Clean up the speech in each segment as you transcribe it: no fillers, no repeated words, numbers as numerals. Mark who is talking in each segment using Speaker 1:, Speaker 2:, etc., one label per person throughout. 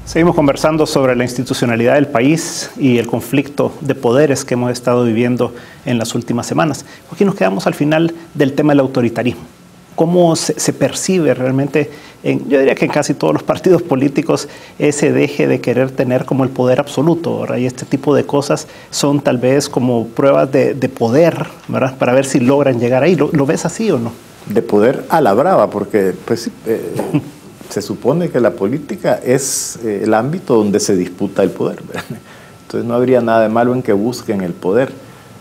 Speaker 1: Seguimos conversando sobre la institucionalidad del país y el conflicto de poderes que hemos estado viviendo en las últimas semanas. Aquí nos quedamos al final del tema del autoritarismo. ¿Cómo se percibe realmente, yo diría que en casi todos los partidos políticos, ese deje de querer tener como el poder absoluto, ¿verdad? Y este tipo de cosas son tal vez como pruebas de poder, ¿verdad? Para ver si logran llegar ahí. ¿Lo ves así o no?
Speaker 2: De poder a la brava, porque pues, se supone que la política es el ámbito donde se disputa el poder, ¿verdad? Entonces no habría nada de malo en que busquen el poder.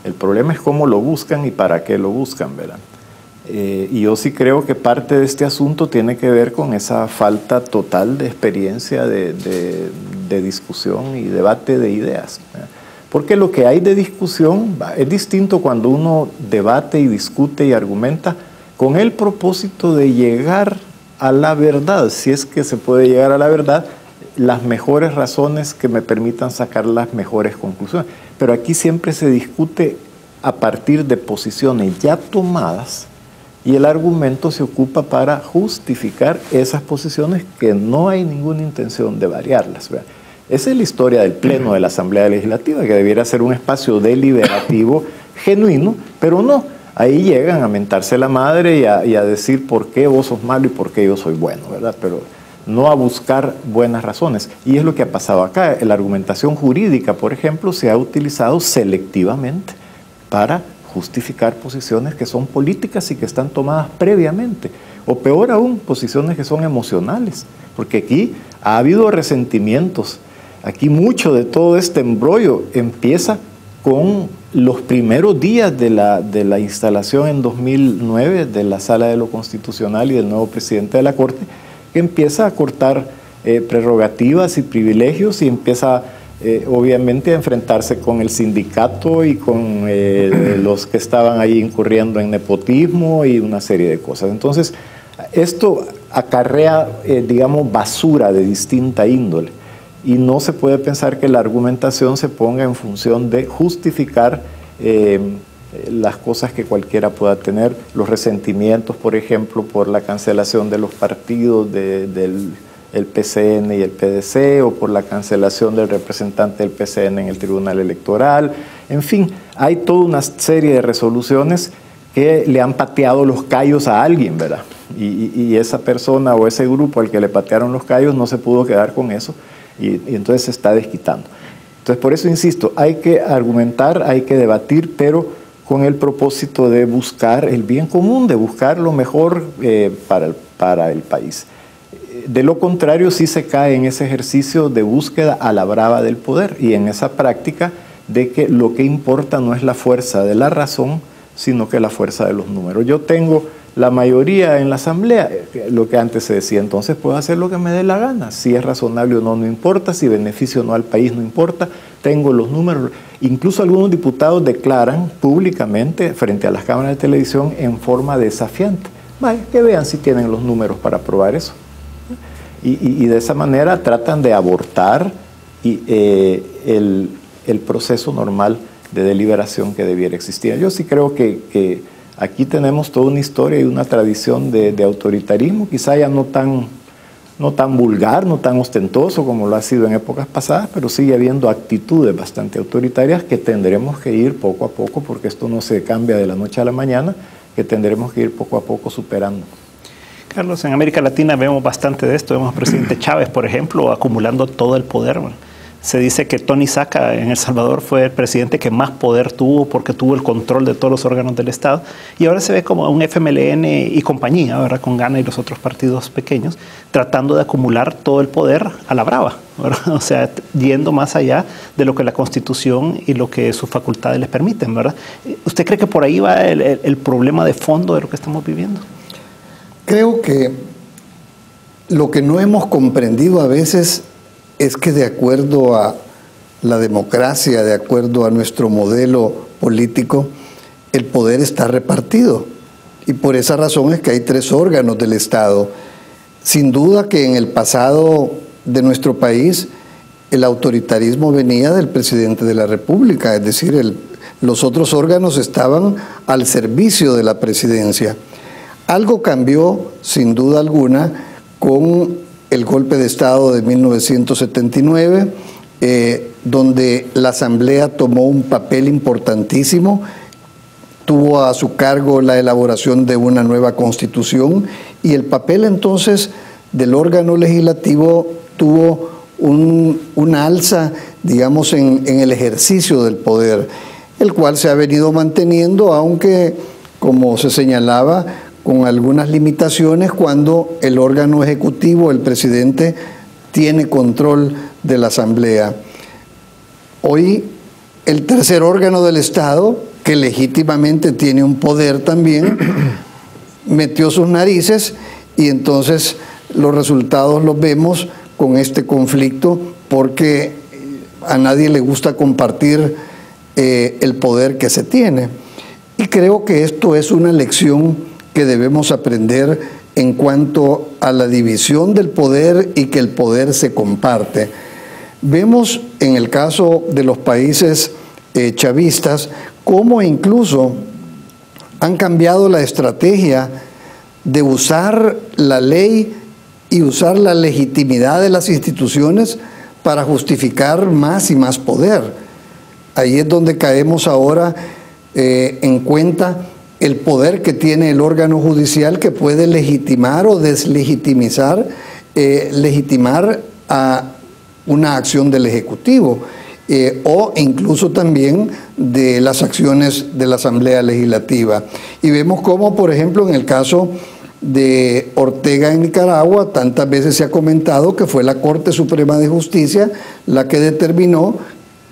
Speaker 2: El problema es cómo lo buscan y para qué lo buscan, ¿verdad? Y yo sí creo que parte de este asunto tiene que ver con esa falta total de experiencia de discusión y debate de ideas, ¿verdad? Porque lo que hay de discusión es distinto cuando uno debate y discute y argumenta con el propósito de llegar a la verdad, si es que se puede llegar a la verdad, las mejores razones que me permitan sacar las mejores conclusiones. Pero aquí siempre se discute a partir de posiciones ya tomadas y el argumento se ocupa para justificar esas posiciones que no hay ninguna intención de variarlas, ¿verdad? Esa es la historia del Pleno de la Asamblea Legislativa, que debiera ser un espacio deliberativo genuino, pero no. Ahí llegan a mentarse la madre y a decir por qué vos sos malo y por qué yo soy bueno, ¿verdad? Pero no a buscar buenas razones. Y es lo que ha pasado acá. La argumentación jurídica, por ejemplo, se ha utilizado selectivamente para justificar posiciones que son políticas y que están tomadas previamente. O peor aún, posiciones que son emocionales. Porque aquí ha habido resentimientos. Aquí mucho de todo este embrollo empieza con los primeros días de la instalación en 2009 de la Sala de lo Constitucional y del nuevo presidente de la Corte, que empieza a cortar prerrogativas y privilegios y empieza obviamente a enfrentarse con el sindicato y con los que estaban ahí incurriendo en nepotismo y una serie de cosas. Entonces, esto acarrea, digamos, basura de distinta índole. Y no se puede pensar que la argumentación se ponga en función de justificar las cosas que cualquiera pueda tener, los resentimientos, por ejemplo, por la cancelación de los partidos del PCN y el PDC, o por la cancelación del representante del PCN en el Tribunal Electoral. En fin, hay toda una serie de resoluciones que le han pateado los callos a alguien, ¿verdad? Y esa persona o ese grupo al que le patearon los callos no se pudo quedar con eso. Y entonces se está desquitando. Entonces, por eso insisto, hay que argumentar, hay que debatir, pero con el propósito de buscar el bien común, de buscar lo mejor para el país. De lo contrario, sí se cae en ese ejercicio de búsqueda a la brava del poder y en esa práctica de que lo que importa no es la fuerza de la razón, sino que la fuerza de los números. Yo tengo la mayoría en la Asamblea, lo que antes se decía, entonces puedo hacer lo que me dé la gana. Si es razonable o no, no importa. Si beneficio o no al país, no importa. Tengo los números. Incluso algunos diputados declaran públicamente frente a las cámaras de televisión en forma desafiante. Vaya, que vean si tienen los números para probar eso. Y de esa manera tratan de abortar el proceso normal de deliberación que debiera existir. Yo sí creo que aquí tenemos toda una historia y una tradición de autoritarismo, quizá ya no tan vulgar, no tan ostentoso como lo ha sido en épocas pasadas, pero sigue habiendo actitudes bastante autoritarias que tendremos que ir poco a poco, porque esto no se cambia de la noche a la mañana, que tendremos que ir poco a poco superando.
Speaker 1: Carlos, en América Latina vemos bastante de esto. Vemos al presidente Chávez, por ejemplo, acumulando todo el poder. Se dice que Tony Saca en El Salvador fue el presidente que más poder tuvo porque tuvo el control de todos los órganos del Estado. Y ahora se ve como un FMLN y compañía, ¿verdad? Con Gana y los otros partidos pequeños, tratando de acumular todo el poder a la brava, ¿verdad? O sea, yendo más allá de lo que la Constitución y lo que sus facultades les permiten, ¿verdad? ¿Usted cree que por ahí va el problema de fondo de lo que estamos viviendo?
Speaker 3: Creo que lo que no hemos comprendido a veces es que de acuerdo a la democracia, de acuerdo a nuestro modelo político, el poder está repartido. Y por esa razón es que hay 3 órganos del Estado. Sin duda que en el pasado de nuestro país el autoritarismo venía del presidente de la República, es decir, los otros órganos estaban al servicio de la presidencia. Algo cambió, sin duda alguna, con el golpe de Estado de 1979, donde la Asamblea tomó un papel importantísimo, tuvo a su cargo la elaboración de una nueva Constitución, y el papel entonces del órgano legislativo tuvo una alza, digamos, en el ejercicio del poder, el cual se ha venido manteniendo, aunque, como se señalaba, con algunas limitaciones cuando el órgano ejecutivo, el presidente, tiene control de la Asamblea. Hoy, el tercer órgano del Estado, que legítimamente tiene un poder también, metió sus narices, y entonces los resultados los vemos con este conflicto, porque a nadie le gusta compartir el poder que se tiene. Y creo que esto es una lección que debemos aprender en cuanto a la división del poder y que el poder se comparte. Vemos en el caso de los países chavistas cómo incluso han cambiado la estrategia de usar la ley y usar la legitimidad de las instituciones para justificar más y más poder. Ahí es donde caemos ahora en cuenta el poder que tiene el órgano judicial, que puede legitimar o deslegitimizar, legitimar a una acción del Ejecutivo, o incluso también de las acciones de la Asamblea Legislativa. Y vemos cómo, por ejemplo, en el caso de Ortega en Nicaragua, tantas veces se ha comentado que fue la Corte Suprema de Justicia la que determinó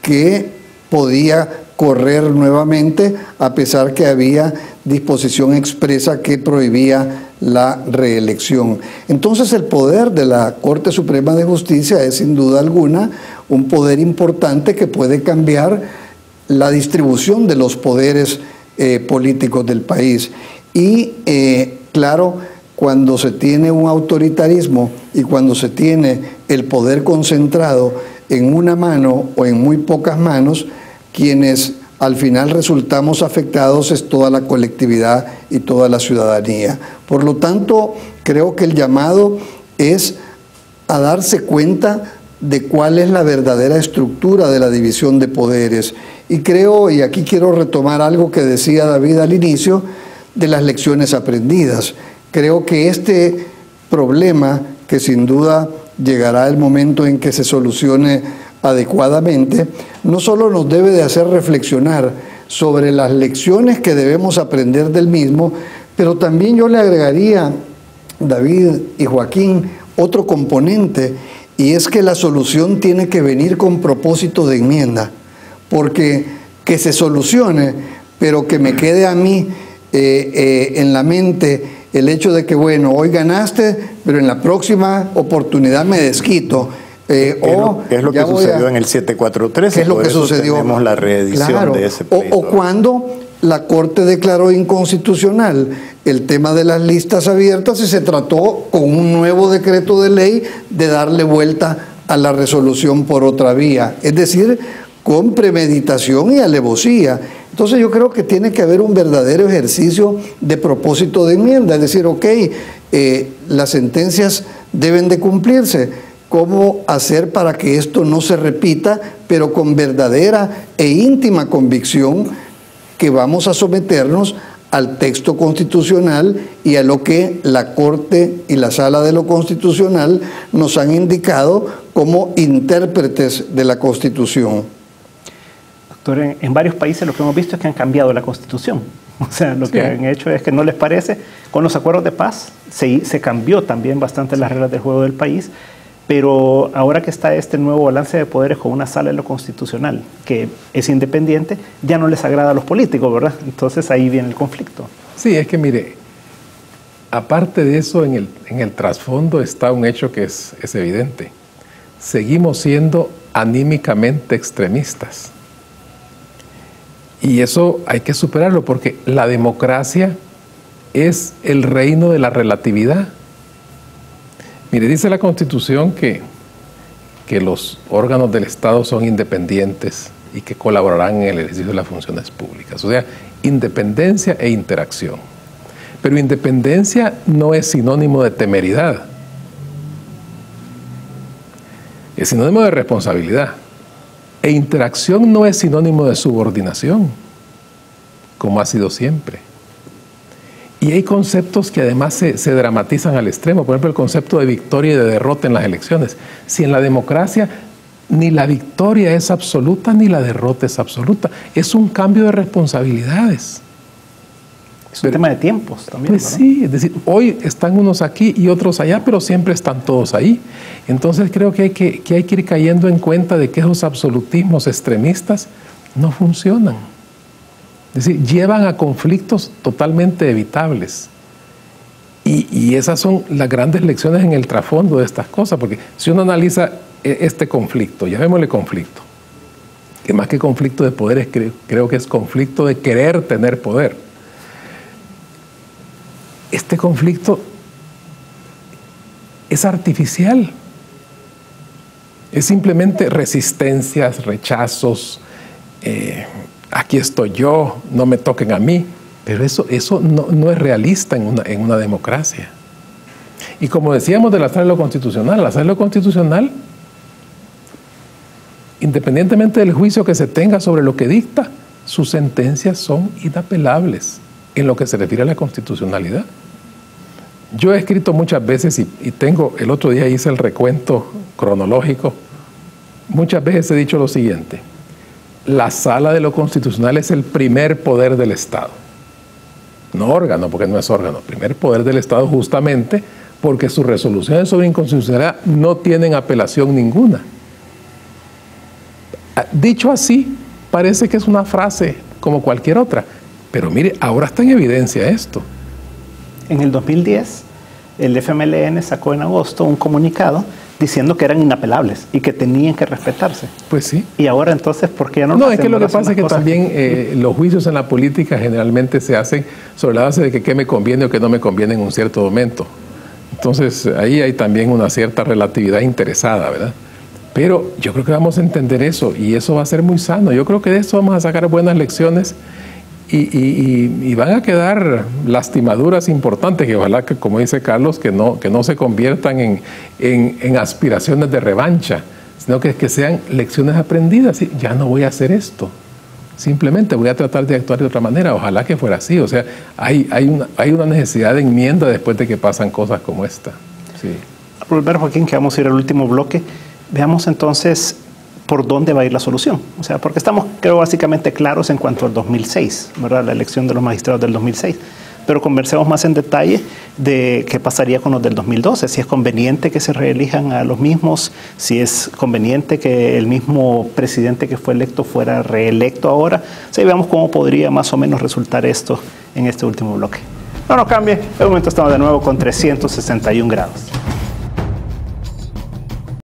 Speaker 3: que podía correr nuevamente, a pesar que había disposición expresa que prohibía la reelección. Entonces el poder de la Corte Suprema de Justicia es sin duda alguna un poder importante que puede cambiar la distribución de los poderes políticos del país. Y claro, cuando se tiene un autoritarismo y cuando se tiene el poder concentrado en una mano o en muy pocas manos, quienes al final resultamos afectados es toda la colectividad y toda la ciudadanía. Por lo tanto, creo que el llamado es a darse cuenta de cuál es la verdadera estructura de la división de poderes. Y creo, y aquí quiero retomar algo que decía David al inicio, de las lecciones aprendidas. Creo que este problema, que sin duda llegará el momento en que se solucione adecuadamente, no solo nos debe de hacer reflexionar sobre las lecciones que debemos aprender del mismo, pero también yo le agregaría, David y Joaquín, otro componente, y es que la solución tiene que venir con propósito de enmienda, porque que se solucione, pero que me quede a mí en la mente el hecho de que, bueno, hoy ganaste, pero en la próxima oportunidad me desquito.
Speaker 2: Es lo que sucedió en el 743.
Speaker 3: ¿Qué es lo que sucedió?
Speaker 2: Tenemos la reedición de ese pleito.
Speaker 3: O cuando la Corte declaró inconstitucional el tema de las listas abiertas y se trató con un nuevo decreto de ley de darle vuelta a la resolución por otra vía. Es decir, con premeditación y alevosía. Entonces yo creo que tiene que haber un verdadero ejercicio de propósito de enmienda. Es decir, ok, las sentencias deben de cumplirse. ¿Cómo hacer para que esto no se repita, pero con verdadera e íntima convicción que vamos a someternos al texto constitucional y a lo que la Corte y la Sala de lo Constitucional nos han indicado como intérpretes de la Constitución?
Speaker 1: Doctor, en varios países lo que hemos visto es que han cambiado la Constitución. O sea, lo que han hecho es que no les parece. Con los acuerdos de paz se cambió también bastante las reglas del juego del país. Pero ahora que está este nuevo balance de poderes con una sala de lo constitucional que es independiente, ya no les agrada a los políticos, ¿verdad? Entonces ahí viene el conflicto.
Speaker 4: Sí, es que mire, aparte de eso, en el trasfondo está un hecho que es evidente. Seguimos siendo anímicamente extremistas. Y eso hay que superarlo porque la democracia es el reino de la relatividad. Mire, dice la Constitución que los órganos del Estado son independientes y que colaborarán en el ejercicio de las funciones públicas. O sea, independencia e interacción. Pero independencia no es sinónimo de temeridad. es sinónimo de responsabilidad. E interacción no es sinónimo de subordinación, como ha sido siempre. Y hay conceptos que además se dramatizan al extremo. Por ejemplo, el concepto de victoria y de derrota en las elecciones. Si en la democracia ni la victoria es absoluta ni la derrota es absoluta, es un cambio de responsabilidades.
Speaker 1: Es un tema de tiempos también.
Speaker 4: Pues, ¿no? Sí, es decir, hoy están unos aquí y otros allá, pero siempre están todos ahí. Entonces creo que hay que ir cayendo en cuenta de que esos absolutismos extremistas no funcionan. Es decir, llevan a conflictos totalmente evitables. Y esas son las grandes lecciones en el trasfondo de estas cosas, porque si uno analiza este conflicto, llamémosle conflicto, que más que conflicto de poderes, creo que es conflicto de querer tener poder. Este conflicto es artificial. Es simplemente resistencias, rechazos, aquí estoy yo, no me toquen a mí. Pero eso no es realista en una democracia. Y como decíamos del asalto constitucional, el asalto constitucional, independientemente del juicio que se tenga sobre lo que dicta, sus sentencias son inapelables en lo que se refiere a la constitucionalidad. Yo he escrito muchas veces y tengo, el otro día hice el recuento cronológico, muchas veces he dicho lo siguiente: la Sala de lo Constitucional es el primer poder del Estado. No órgano, porque no es órgano, primer poder del Estado justamente porque sus resoluciones sobre inconstitucionalidad no tienen apelación ninguna. Dicho así, parece que es una frase como cualquier otra, pero mire, ahora está en evidencia esto.
Speaker 1: En el 2010, el FMLN sacó en agosto un comunicado diciendo que eran inapelables y que tenían que respetarse.
Speaker 4: Pues sí.
Speaker 1: Y ahora entonces, ¿por qué ya no?
Speaker 4: No, es que lo que pasa es que también los juicios en la política generalmente se hacen sobre la base de que qué me conviene o qué no me conviene en un cierto momento. Entonces ahí hay también una cierta relatividad interesada, ¿verdad? Pero yo creo que vamos a entender eso y eso va a ser muy sano. Yo creo que de eso vamos a sacar buenas lecciones y van a quedar lastimaduras importantes que ojalá que, como dice Carlos, que no se conviertan en aspiraciones de revancha, sino que sean lecciones aprendidas. Ya no voy a hacer esto, simplemente voy a tratar de actuar de otra manera. Ojalá que fuera así. O sea, hay una necesidad de enmienda después de que pasan cosas como esta. Sí.
Speaker 1: A volver, Joaquín, que vamos a ir al último bloque. Veamos entonces por dónde va a ir la solución. O sea, porque estamos, creo, básicamente claros en cuanto al 2006, ¿verdad? La elección de los magistrados del 2006. Pero conversemos más en detalle de qué pasaría con los del 2012, si es conveniente que se reelijan a los mismos, si es conveniente que el mismo presidente que fue electo fuera reelecto ahora. O sea, veamos cómo podría más o menos resultar esto en este último bloque. No nos cambie, de momento estamos de nuevo con 361 grados.